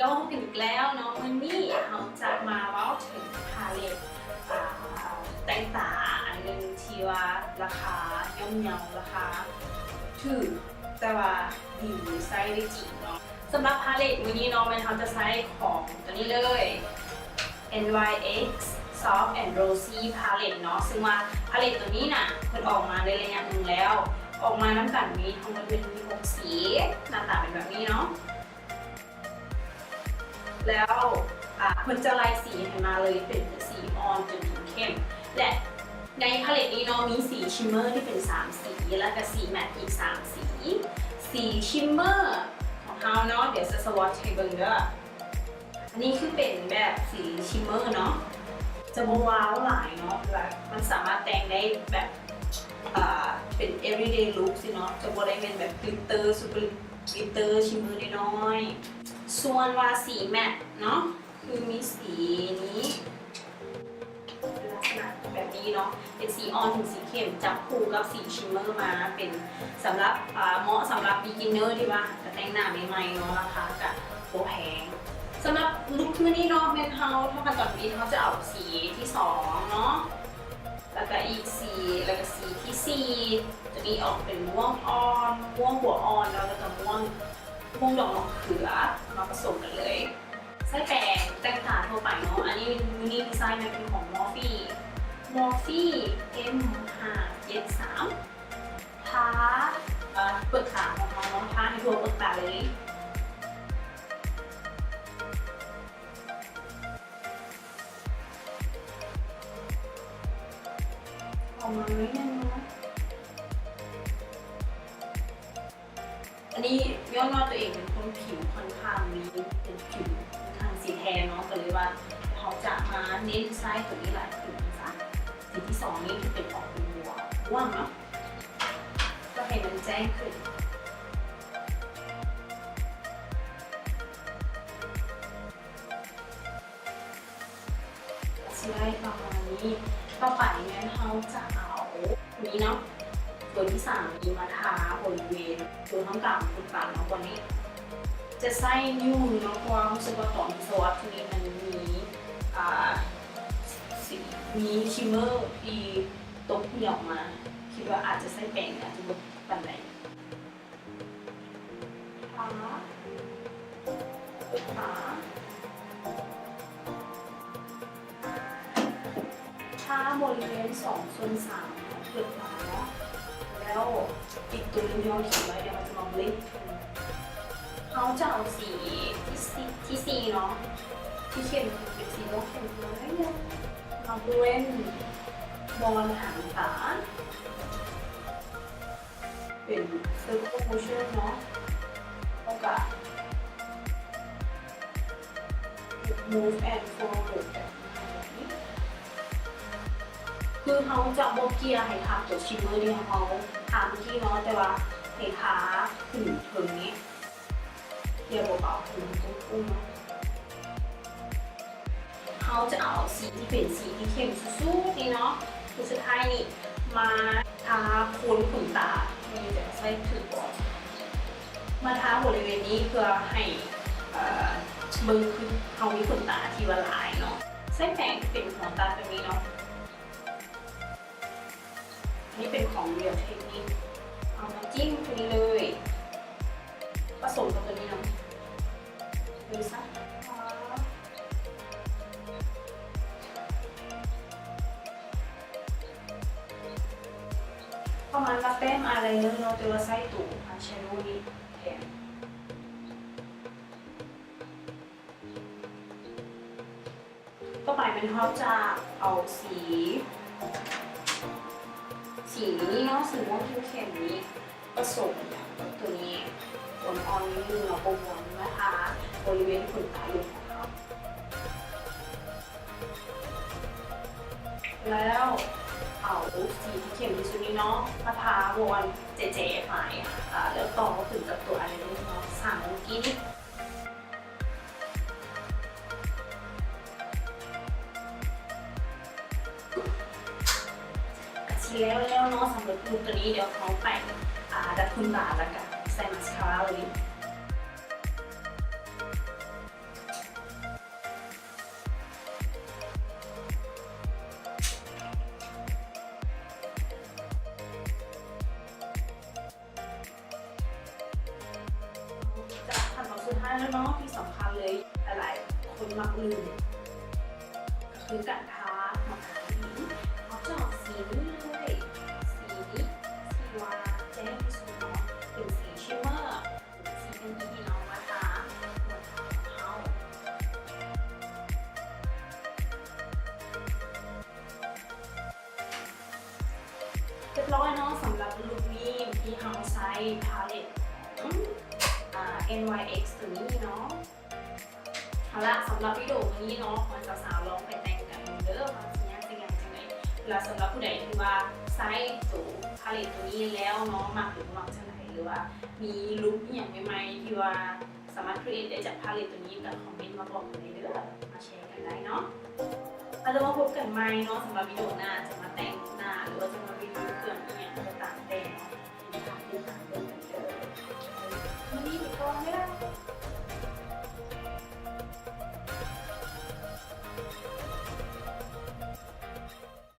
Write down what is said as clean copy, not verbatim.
ก็เป็นอีกแล้วเนาะวันนี้เราจะมาเล่าถึงพาเลตแต่งตาอันหนึ่งที่ว่าราคาย่อมเยาราคาถูกแต่ว่าดีใช้ได้จริงเนาะสำหรับพาเลตวันนี้เนาะมันเขาจะใช้ของตัวนี้เลย NYX Soft and Rosy Palette เนาะซึ่งว่าพาเลตตัวนี้น่ะมันออกมาในระยะหนึ่งแล้วออกมาน้ำกันมีทั้งหมดเป็น6สีหน้าตาเป็นแบบนี้เนาะแล้วมันจะไล่สีให้มาเลยเป็นสีอ่อนจนถึงเข้มและในพาเลตนี้เนาะมีสีชิมเมอร์ที่เป็น3สีแล้วก็สีแมตต์อีก3สีสีชิมเมอร์ของเขาเนาะเดี๋ยวจะสวอตให้เบิ่งเด้ออันนี้คือเป็นแบบสีชิมเมอร์เนาะจะบว้าวหลายเนาะแบบมันสามารถแต่งได้แบบเป็น everyday look สิเนาะจะบ่ได้เป็นแบบกลิตเตอร์ซูเปอร์กลิตเตอร์ชิมเมอร์น้อยๆส่วนว่าสีแมตต์เนาะคือมีสีนี้ลักษณะแบบนี้เนาะเป็นสีอ่อนถึงสีเข้มจับคู่กับสีชิมเมอร์มาเป็นสำหรับเหมาะสำหรับ beginner ที่ว่าจะแต่งหน้าใหม่ๆเนาะราคากับโบแพงสำหรับลุคนี้เนาะเมนเฮาถ้ากันตอนนี้เขาจะเอาสีที่2เนาะแล้วก็อีกสีแล้วก็สีที่4จะมีออกเป็นม่วงอ่อนม่วงหัวอ่อนแล้วก็ม่วงดอกมะเขือมาผสมกันเลยไส้แปรงแต่งตาทั่วไปเนาะอันนี้มินิดีไซน์เป็นของมอร์ฟี่ M573 ทาเปลือกขาของเขาเนาะทาให้ทั่วเปลือกตาเลยออกมาไม่แน่นนะอันนี้ย้อนว่าตัวเองเป็นคนผิวค่อนข้างมีเป็นผิวทางสีแทนเนาะก็เลยว่าเขาจะมาเน้นไซส์ตัวนี้หลายผิวจ้ะสีที่2นี่เป็นออกเป็นม่วงเนาะก็ให้มันแจ้งขึ้นสีได้ประมาณนี้ต่อไปเนี่ยเขาจะเอานี้เนาะตัวที่3มีมาทาบริเวณตัวทั้งต่ำตัวต่ำเนาะวันนี้จะใส่นิ้วเนาะเพราะว่ารู้สึกว่าตอนที่สวอตนี้มันมีชิมเมอร์ที่ตกเหนียวมาคิดว่าอาจจะใส่แป้งอาจจะบุกปันไหนทาบริเวณ2/3ของเปลือกตาเนาะแล้วอีกตัวนึงที่เราเขียนไว้เดี๋ยวเราจะมาเบลนด์เขาจะเอาสีที่สีเนาะที่เข้มเป็นสีโลกเข้มเลยมาเบลนด์บอลหางตาเป็นเซอร์เคิลโมชั่นเนาะแล้วก็ move and forward คือเขาจะโบเกียให้ทาตัวชิมเมอร์ที่เขาทาที่เนาะแต่ว่าให้ทาถึงนี้เกียเบาๆถึงตุ้มเขาจะเอาสีที่เป็นสีที่เข้มสู้ๆนี่เนาะคือสุดท้ายนี่มาทาโคนขนตามีแต่ใช้ถือก่อนมาทาบริเวณนี้เพื่อให้เบิ้งคือเขามีขนตาที่ว่าลายเนาะใช้แป้งเป็นขนตาตัวนี้เนาะนี่เป็นของเรียวเทคนิคเอามาจิ้มตัวนี้เลยผสมกับตัวนี้เนาะดูซะประมาณว่าแป้งอะไรเนื้อเราตัวไส้ตุ๋นอันเชโรนี่แทนต่อไปเป็นเขาจะเอาสีนี้เนาะสีม่วงเข้มนี้ผสมกับตัวนี้อ่อนๆนิดนึงเนาะโปรโมทนะคะบริเวณขนตาลูกของเขาแล้วเอาสีที่เข้มที่สุดนี้เนาะมาทาวนเจ๊ๆไปแล้วต่อถึงกับตัวอะไรนี่เนาะสั่งเมื่อกี้นี่แล้วเนาะสำหรับลุคตัวนี้เดี๋ยวเขาไปดัดขนตาแล้วกันใส่มาสคาร่าเลย แล้วเนาะที่สำคัญเลยหลายๆคนมักลืมก็คือการทามาทาลิ้นเขาจะออกสีนี้เลยสีวาแจ้งที่สุดเนาะเป็นสีชิมเมอร์สีเป็นที่น้องมาทาเขา เรียบร้อยเนาะสำหรับลุคนี้ที่เฮาใช้พาเลตของNYX ตัวนี้เนาะเอาละสำหรับวิดีโอนี้เนาะขอสาวๆลองไปแต่งกันเด้อว่าสิยังเป็นยังไงแล้วสำหรับผู้ใดที่ว่าใช้ตัวพาเลตตัวนี้แล้วเนาะมักหรือมักจังไหนหรือว่ามีลุคอย่างใหม่ๆที่ว่าสามารถครีเอทได้จากพาเลตตัวนี้ก็คอมเมนต์มาบอกกันได้เด้อมาแชร์กันได้เนาะเราจะมาพบกันใหม่เนาะสำหรับวิดีโอหน้าจะมาแต่ง